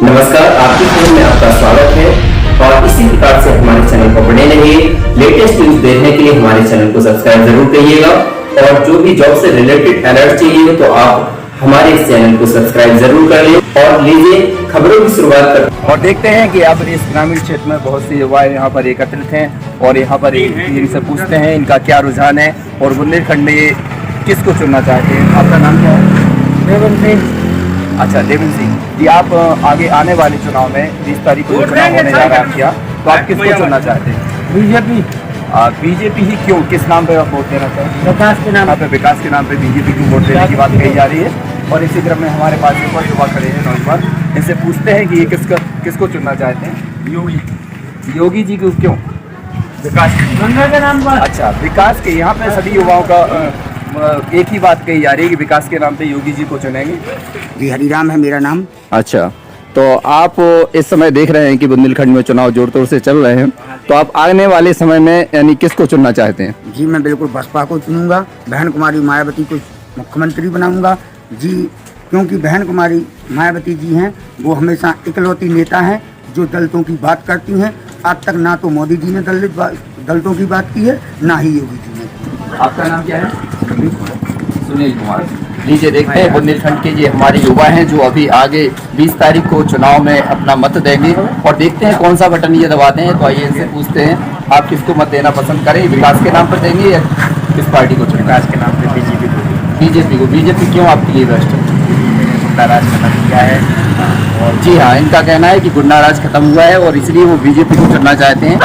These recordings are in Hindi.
नमस्कार, आपके चैनल में आपका स्वागत है और इसी प्रकार से हमारे चैनल को बने रहिए। लेटेस्ट न्यूज देखने के लिए हमारे चैनल को सब्सक्राइब जरूर करिएगा और जो भी जॉब से रिलेटेड अलर्ट चाहिए तो आप हमारे इस चैनल को सब्सक्राइब जरूर कर लें। और लीजिए खबरों की शुरुआत करते हैं और देखते हैं कि अब इस ग्रामीण क्षेत्र में बहुत से युवा यहाँ पर एकत्रित हैं और यहाँ पर इनसे पूछते हैं इनका क्या रुझान है और बुंदेलखंड में ये किसको चुनना चाहते हैं। आपका नाम क्या है? देवेंद्र सिंह। अच्छा, देवेंद्र सिंह जी, आप आगे आने वाले चुनाव में 20 तारीख को चुनाव होने जा रहा है क्या, तो आप किसको चुनना चाहते हैं? बीजेपी। बीजेपी ही क्यों, किस नाम पे आप वोट देना चाहते हैं? विकास के नाम यहाँ पे विकास के नाम पे बीजेपी की वोट देने की बात कही जा रही है। और इसी क्रम में हमारे पास एक और युवा खड़े हैं नौजवान, इनसे पूछते हैं कि ये किसको चुनना चाहते हैं? योगी जी को क्यों? विकास गंगा के नाम पर। अच्छा, विकास के यहाँ पे सभी युवाओं का एक ही बात कही जा रही है कि विकास के नाम पे योगी जी को चुनेंगे। जी, हरिराम है मेरा नाम। अच्छा, तो आप इस समय देख रहे हैं कि बुंदेलखंड में चुनाव जोर तोड़ से चल रहे हैं, तो आप आने वाले समय में यानी किसको चुनना चाहते हैं? जी, मैं बिल्कुल बसपा को चुनूंगा। बहन कुमारी मायावती को मुख्यमंत्री बनाऊंगा जी, क्योंकि बहन कुमारी मायावती जी हैं वो हमेशा इकलौती नेता हैं जो दलितों की बात करती हैं। आज तक ना तो मोदी जी ने दलितों की बात की है, ना ही योगी जी ने। आपका नाम क्या है? सुनील कुमार। लीजिए देखते हैं बुंदेलखंड के ये हमारे युवा हैं जो अभी आगे 20 तारीख को चुनाव में अपना मत देंगे और देखते हैं कौन सा बटन ये दबाते हैं। तो आइए इनसे पूछते हैं, आप किसको मत देना पसंद करें? विकास के नाम पर देंगे या किस पार्टी को चुनेंगे? विकास के नाम पे बीजेपी को। बीजेपी को। बीजेपी क्यों आपके लिए बेस्ट है? गुंडा राज खत्म किया है। और जी हाँ, इनका कहना है कि गुंडा राज खत्म हुआ है और इसलिए वो बीजेपी को चुनना चाहते हैं।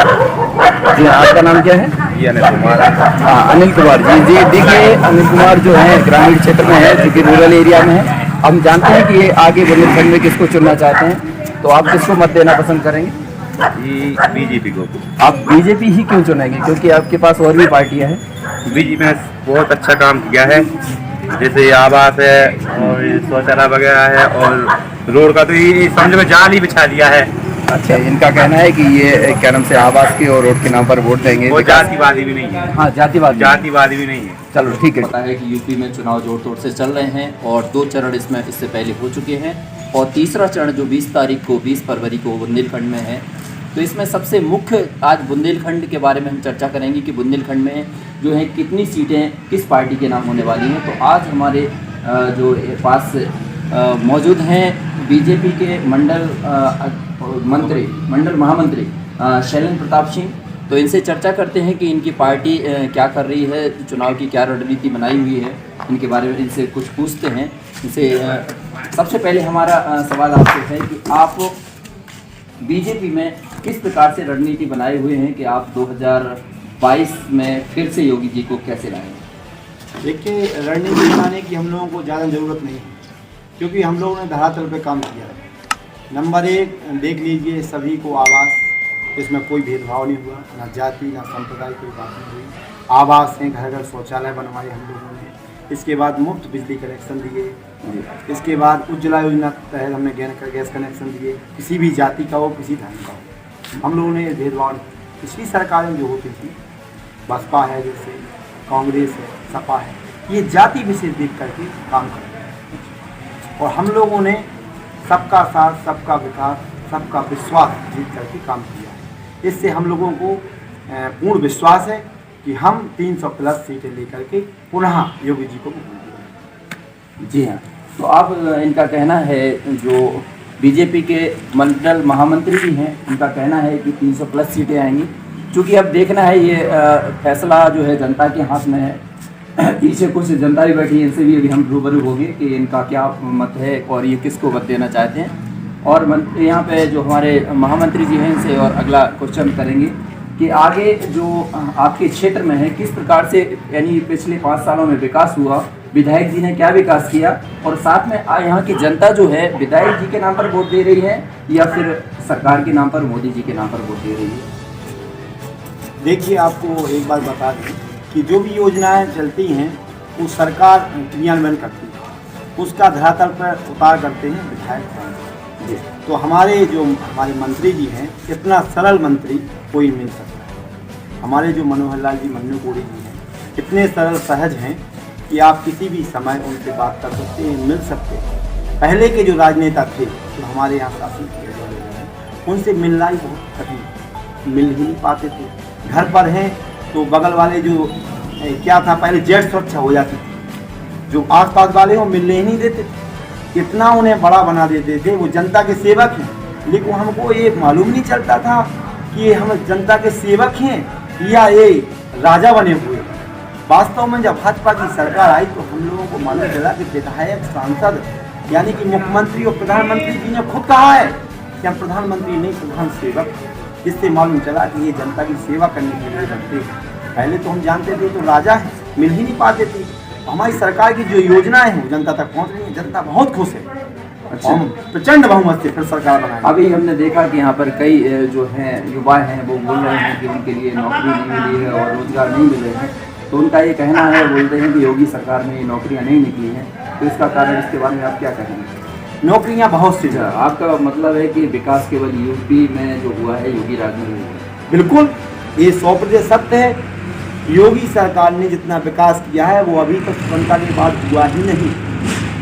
जी, आपका नाम क्या है? ये अनिल कुमार। हाँ, अनिल कुमार जी। जी देखिए, अनिल कुमार जो है ग्रामीण क्षेत्र में है, जो कि रूरल एरिया में है। हम जानते हैं कि ये आगे बुंदेलखंड में किसको चुनना चाहते हैं, तो आप किसको मत देना पसंद करेंगे? बीजेपी को। आप बीजेपी ही क्यों चुनेंगे, क्योंकि आपके पास और भी पार्टियां हैं? बीजेपी ने बहुत अच्छा काम किया है, जैसे आवास है और शौचालय वगैरह है और रोड का तो ये समझ में जाल ही बिछा दिया है। अच्छा, इनका कहना है कि ये क्या नाम से आवास के और रोड के नाम पर वोट देंगे। वो जातिवादी भी नहीं है। हाँ, जातिवादी भी नहीं है। चलो ठीक है। पता है कि यूपी में चुनाव जोर तोड़ से चल रहे हैं और 2 चरण इससे पहले हो चुके हैं और तीसरा चरण जो 20 तारीख को 20 फरवरी को बुंदेलखंड में है। तो इसमें सबसे मुख्य आज बुंदेलखंड के बारे में हम चर्चा करेंगे कि बुंदेलखंड में जो है कितनी सीटें किस पार्टी के नाम होने वाली हैं। तो आज हमारे जो पास मौजूद हैं बीजेपी के मंडल महामंत्री शैलेंद्र प्रताप सिंह। तो इनसे चर्चा करते हैं कि इनकी पार्टी क्या कर रही है, चुनाव की क्या रणनीति बनाई हुई है, इनके बारे में इनसे कुछ पूछते हैं। इनसे सबसे पहले हमारा सवाल आपसे है कि आप बीजेपी में किस प्रकार से रणनीति बनाए हुए हैं कि आप 2022 में फिर से योगी जी को कैसे लाएंगे? देखिए, रणनीति बनाने की हम लोगों को ज़्यादा ज़रूरत नहीं है, क्योंकि हम लोगों ने धरातल पे काम किया है। नंबर 1 देख लीजिए, सभी को आवास, इसमें कोई भेदभाव नहीं हुआ, ना जाति ना संप्रदाय, कोई बात नहीं हुई। आवास हैं, घर घर शौचालय बनवाए हम लोगों ने। इसके बाद मुफ्त बिजली कनेक्शन दिए। इसके बाद उज्ज्वला योजना के तहत हमने गैस कनेक्शन दिए, किसी भी जाति का हो, किसी धर्म का हो। हम लोगों ने भेदभाव, पिछली सरकारें जो होती थी, बसपा है जैसे, कांग्रेस है, सपा है, ये जाति विशेष देख करके काम करते हैं और हम लोगों ने सबका साथ, सबका विकास, सबका विश्वास जीत करके काम किया है। इससे हम लोगों को पूर्ण विश्वास है कि हम 300 प्लस सीटें लेकर के पुनः योगी जी को बनाएंगे। जी हाँ, तो आप इनका कहना है, जो बीजेपी के मंडल महामंत्री भी हैं, उनका कहना है कि 300 प्लस सीटें आएंगी। क्योंकि अब देखना है ये फैसला जो है जनता के हाथ में है। पीछे कुछ जनता भी बैठी है, इनसे भी अभी हम रूबरू होंगे कि इनका क्या मत है और ये किसको मत देना चाहते हैं। और यहाँ पे जो हमारे महामंत्री जी हैं, इनसे और अगला क्वेश्चन करेंगे कि आगे जो आपके क्षेत्र में है किस प्रकार से, यानी पिछले 5 सालों में विकास हुआ, विधायक जी ने क्या विकास किया और साथ में यहाँ की जनता जो है विधायक जी के नाम पर वोट दे रही है या फिर सरकार के नाम पर, मोदी जी के नाम पर वोट दे रही है? देखिए, आपको एक बात बता दें कि जो भी योजनाएं चलती हैं वो सरकार क्रियान्वयन करती है, उसका धरातल पर उतार करते हैं विधायक। तो हमारे मंत्री जी हैं, इतना सरल मंत्री कोई मिल सकता है। हमारे जो मनोहर लाल जी मन्नू कोड़ी जी हैं, इतने सरल सहज हैं कि आप किसी भी समय उनसे बात कर सकते हैं, मिल सकते हैं। पहले के जो राजनेता थे जो हमारे यहाँ शासन किए जा रहे हैं उनसे मिलना ही बहुत कठिन, मिल ही नहीं पाते थे। घर पर हैं तो बगल वाले जो क्या था पहले जेट सुरक्षा हो जाती थी, जो आसपास वाले वो मिलने ही नहीं देते थे, इतना उन्हें बड़ा बना देते थे। वो जनता के सेवक हैं, लेकिन हमको ये मालूम नहीं चलता था कि हम जनता के सेवक हैं या ये राजा बने हुए। वास्तव में जब भाजपा की सरकार आई तो हम लोगों को मालूम चला कि विधायक, सांसद यानी कि मुख्यमंत्री और प्रधानमंत्री जी ने खुद कहा है कि हम प्रधानमंत्री नहीं प्रधान सेवक। इससे मालूम चला कि ये जनता की सेवा करने के लिए बनते हैं। पहले तो हम जानते थे तो राजा है, मिल ही नहीं पाते थे। हमारी सरकार की जो योजनाएं हैं वो जनता तक पहुंच रही है, जनता बहुत खुश है। अच्छा, प्रचंड बहुमत से फिर सरकार बनाई। अभी हमने देखा कि यहाँ पर कई जो हैं युवा हैं वो बोल रहे हैं कि उनके लिए नौकरी नहीं मिली है और रोजगार नहीं मिले हैं, तो उनका ये कहना है, बोलते हैं कि योगी सरकार में ये नौकरियाँ नहीं निकली हैं, तो इसका कारण, इसके बारे में आप क्या कहेंगे? नौकरियां बहुत सी जगह। आपका मतलब है कि विकास केवल यूपी में जो हुआ है योगी राज में हुआ है? बिल्कुल, ये 100% सत्य है। योगी सरकार ने जितना विकास किया है वो अभी तक स्वतंत्रता के बाद हुआ ही नहीं।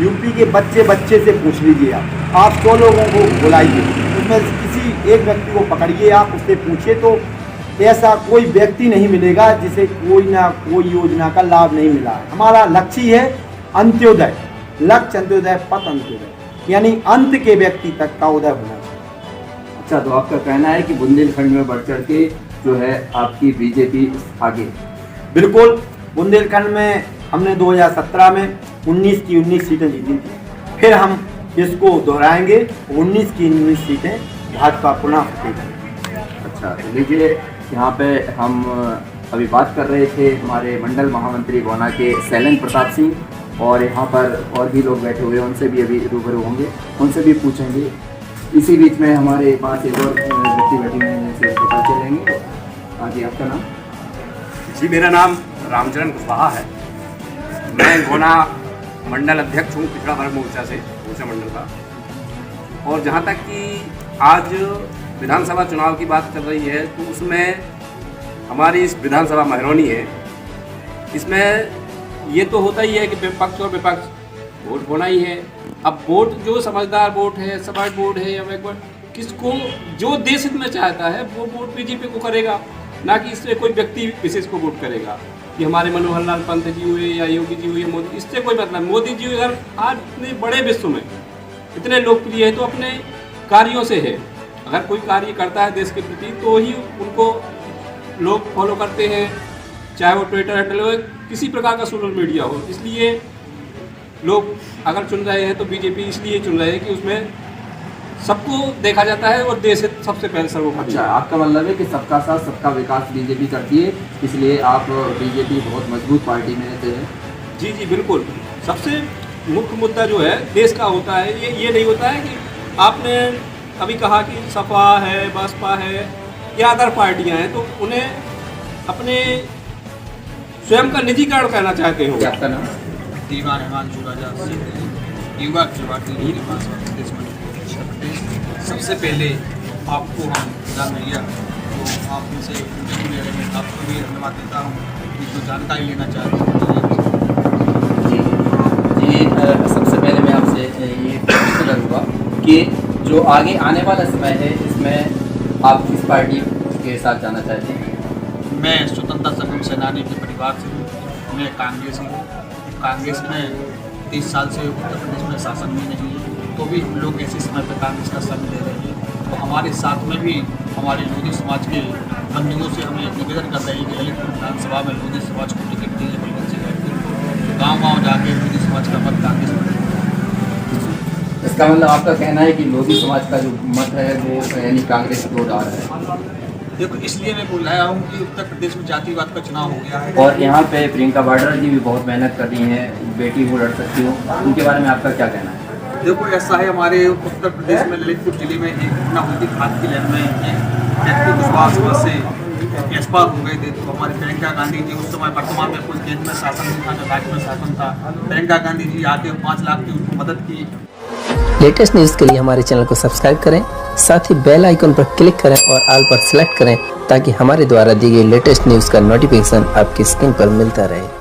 यूपी के बच्चे बच्चे से पूछ लीजिए आप 100 लोगों को बुलाइए, उसमें किसी एक व्यक्ति को पकड़िए, आप उससे पूछिए तो ऐसा कोई व्यक्ति नहीं मिलेगा जिसे कोई ना कोई योजना का लाभ नहीं मिला है। हमारा लक्ष्य है अंत्योदय, लक्ष्य अंत्योदय, पथ अंत्योदय, यानी अंत के व्यक्ति तक का उदय होना चाहिए। अच्छा, तो आपका कहना है कि बुंदेलखंड में बढ़ चढ़ के जो है आपकी बीजेपी आगे? बिल्कुल, बुंदेलखंड में हमने 2017 में 19 की 19 सीटें जीती थी, फिर हम इसको दोहराएंगे, 19 की 19 सीटें भाजपा पुनः फतेह करेगी। अच्छा, तो लीजिए, यहाँ पे हम अभी बात कर रहे थे हमारे मंडल महामंत्री गोना के शैलेंद्र प्रताप सिंह, और यहाँ पर और भी लोग बैठे हुए हैं, उनसे भी अभी रूबरू होंगे, उनसे भी पूछेंगे। इसी बीच में हमारे पास एक और व्यक्ति बैठे हुए हैं, जिनसे पता चलेंगे। हाँ जी, आपका नाम? जी, मेरा नाम रामचरण कुशवाहा है। मैं गोना मंडल अध्यक्ष हूँ पिछड़ा वर्ग मोर्चा से, मोर्चा मंडल का। और जहाँ तक कि आज विधानसभा चुनाव की बात चल रही है तो उसमें हमारी इस विधानसभा महरौनी है, इसमें ये तो होता ही है कि विपक्ष और विपक्ष वोट होना ही है। अब वोट जो समझदार वोट है, स्मार्ट वोट है, या किसको जो देश हित में चाहता है वो वोट बीजेपी को करेगा, ना कि इससे कोई व्यक्ति विशेष को वोट करेगा कि हमारे मनोहर लाल पंत जी हुए या योगी जी हुए, मोदी, इससे कोई मतलब। मोदी जी अगर आज इतने बड़े विश्व में इतने लोकप्रिय है तो अपने कार्यों से है। अगर कोई कार्य करता है देश के प्रति तो ही उनको लोग फॉलो करते हैं, चाहे वो ट्विटर हैंडल हो, किसी प्रकार का सोशल मीडिया हो। इसलिए लोग अगर चुन रहे हैं तो बीजेपी इसलिए चुन रहे हैं कि उसमें सबको देखा जाता है और देश सबसे पहले सर्वोपरि। अच्छा, आपका मतलब है कि सबका साथ सबका विकास बीजेपी करती है, इसलिए आप बीजेपी बहुत मजबूत पार्टी में रहते हैं? जी जी बिल्कुल। सबसे मुख्य मुद्दा जो है देश का होता है, ये नहीं होता है कि आपने अभी कहा कि सपा है, बसपा है या अदर पार्टियां हैं तो उन्हें अपने स्वयं का निजीकरण करना चाहते हो। आपका नाम? दीवान हिमांशु राजा युवा पार्टी के पास सबसे पहले आपको हम जान लिया तो आप उनसे इंटरव्यू में आपको भी धन्यवाद देता हूँ कि जो जानकारी लेना चाहते हैं। जी, सबसे पहले मैं आपसे ये प्रश्न करूँगा कि जो आगे आने वाला समय है इसमें आप किस पार्टी के साथ जाना चाहते हैं? मैं स्वतंत्रता संग्राम सेनानी के परिवार से हूँ, मैं कांग्रेसी हूँ। कांग्रेस में 30 साल से उत्तर प्रदेश में शासन भी नहीं है, तो भी हम लोग ऐसे समय पर कांग्रेस का संग दे रहे हैं। तो हमारे साथ में भी हमारे लोधी समाज के बंधुओं से हमें निवेदन कर रहे हैं कि ललितपुर विधानसभा में लोधी समाज को टिकट दिए बलवंत सिंह तो गाँव जाके लोधी समाज का मत कांग्रेस में। इसका मतलब आपका कहना है कि लोधी समाज का जो मत है वो यानी कांग्रेस को डाल रहा है? देखो, इसलिए मैं बोल रहा हूँ कि उत्तर प्रदेश में जातिवाद का चुनाव हो गया है और यहाँ पे प्रियंका वाड्रा जी भी बहुत मेहनत कर रही हैं, बेटी वो लड़ सकती हो, उनके बारे में आपका क्या कहना है? देखो, ऐसा है हमारे उत्तर प्रदेश में ललितपुर जिले में एक घटना हुई थी खाद की लहर में, एक व्यक्ति विश्वास से एक्सपायर हो गए थे। तो हमारी प्रियंका गांधी जी उस समय वर्तमान में कोई केंद्र में शासन नहीं था, राज्य में शासन था, प्रियंका गांधी जी आके 5 लाख की उनको मदद की। लेटेस्ट न्यूज़ के लिए हमारे चैनल को सब्सक्राइब करें, साथ ही बेल आइकन पर क्लिक करें और ऑल पर सेलेक्ट करें ताकि हमारे द्वारा दी गई लेटेस्ट न्यूज़ का नोटिफिकेशन आपकी स्क्रीन पर मिलता रहे।